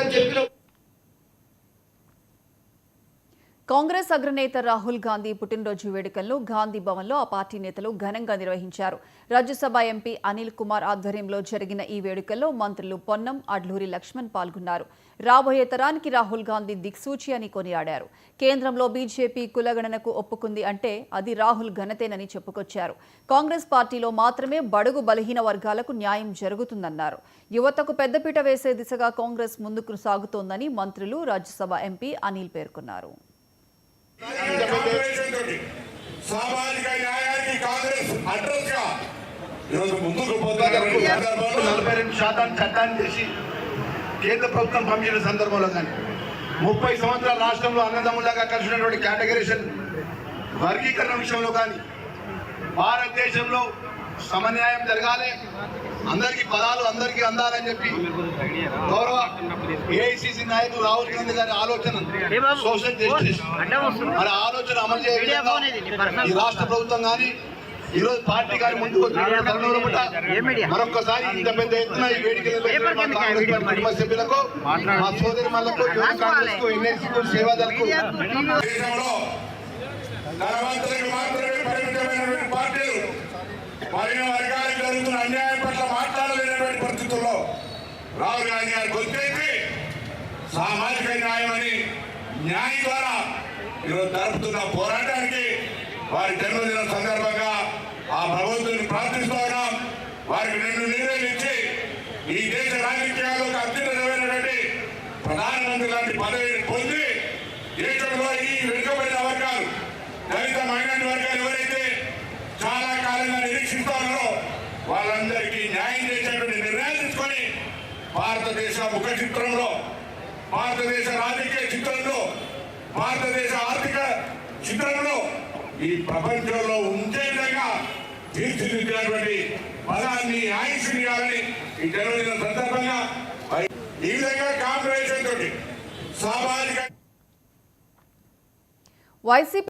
చేస్తారని చెప్పిన కాంగ్రెస్ అగ్రనేత రాహుల్ గాంధీ పుట్టినరోజు వేడుకలను గాంధీ భవన్లో ఆ పార్టీ నేతలు ఘనంగా నిర్వహించారు. రాజ్యసభ ఎంపీ అనిల్ కుమార్ ఆధ్వర్యంలో జరిగిన ఈ వేడుకల్లో మంత్రులు పొన్నం, అడ్లూరి లక్ష్మణ్ పాల్గొన్నారు. రాబోయే తరానికి రాహుల్ గాంధీ దిక్సూచి అని కొనియాడారు. కేంద్రంలో బీజేపీ కులగణనకు ఒప్పుకుంది అంటే అది రాహుల్ ఘనతేనని చెప్పుకొచ్చారు. కాంగ్రెస్ పార్టీలో మాత్రమే బడుగు బలహీన వర్గాలకు న్యాయం జరుగుతుందన్నారు. యువతకు పెద్దపీట వేసే దిశగా కాంగ్రెస్ ముందుకు సాగుతోందని మంత్రులు, రాజ్యసభ ఎంపీ అనిల్ పేర్కొన్నారు. సామాజిక న్యాయానికి కాంగ్రెస్ అడ్రస్ గా ఈరోజు ముందుకు 42% చట్టాన్ని చేసి కేంద్ర ప్రభుత్వం పంపించిన సందర్భంలో కానీ 30 సంవత్సరాల రాష్ట్రంలో అన్నదమ్ములాగా కలిసినటువంటి కేటగిరీషన్ వర్గీకరణ విషయంలో కానీ భారతదేశంలో సమన్యాయం జరగాలి, అందరికీ పదాలు అందరికీ అందాలని చెప్పి గౌరవ ఏఐసిసి నాయకులు రాహుల్ గాంధీ గారి ఆలోచన సోషల్ జస్టిస్ మరి ఆలోచన అమలు చేయాలి. ఈ రాష్ట్ర ప్రభుత్వం కానీ ఈరోజు పార్టీ కానీ ముందుకు మరొకసారి ఇంత పెద్ద ఎత్తున ఈ వేదికలలో కుటుంబ సభ్యులకు, మా సోదరి మళ్లకు, కాంగ్రెస్ కు, ఎన్ఎస్సీకు, సేవాదలకు మరిన్ని వర్గాలకు జరుగుతున్న అన్యాయం పట్ల మాట్లాడలేనటువంటి పరిస్థితుల్లో రాహుల్ గాంధీ గారు గొంతెత్తి సామాజిక న్యాయం అని న్యాయం ద్వారా ఈరోజు జరుపుతున్న పోరాటానికి వారి జన్మదినం సందర్భంగా ఆ భగవంతుని ప్రార్థిస్తూ ఉన్నాం. వారికి 2 నీళ్ళు ఇచ్చి ఈ దేశ రాజకీయాల్లో అత్యున్నతమైనటువంటి ప్రధానమంత్రి లాంటి పదవిని పొంది దేశంలో ఈ వెనుకబడిన వర్గాలు, దళిత మైనారిటీ వర్గాలు ఎవరైతే చాలా కాలంగా నిరీక్షిస్తున్నారో వాళ్ళందరికీ న్యాయం చేసేటువంటి నిర్ణయాలు తీసుకొని భారతదేశ ముఖ చిత్రంలో, భారతదేశ రాజకీయ చిత్రంలో, భారతదేశ ఆర్థిక చిత్రంలో ఈ ప్రపంచంలో ఉండే విధంగా తీర్చిదిద్దినటువంటి పదాన్ని ఆయుష్యాలని ఈ జన్మదిన సందర్భంగా ఈ విధంగా కాంగ్రెస్ తోటి సామాజిక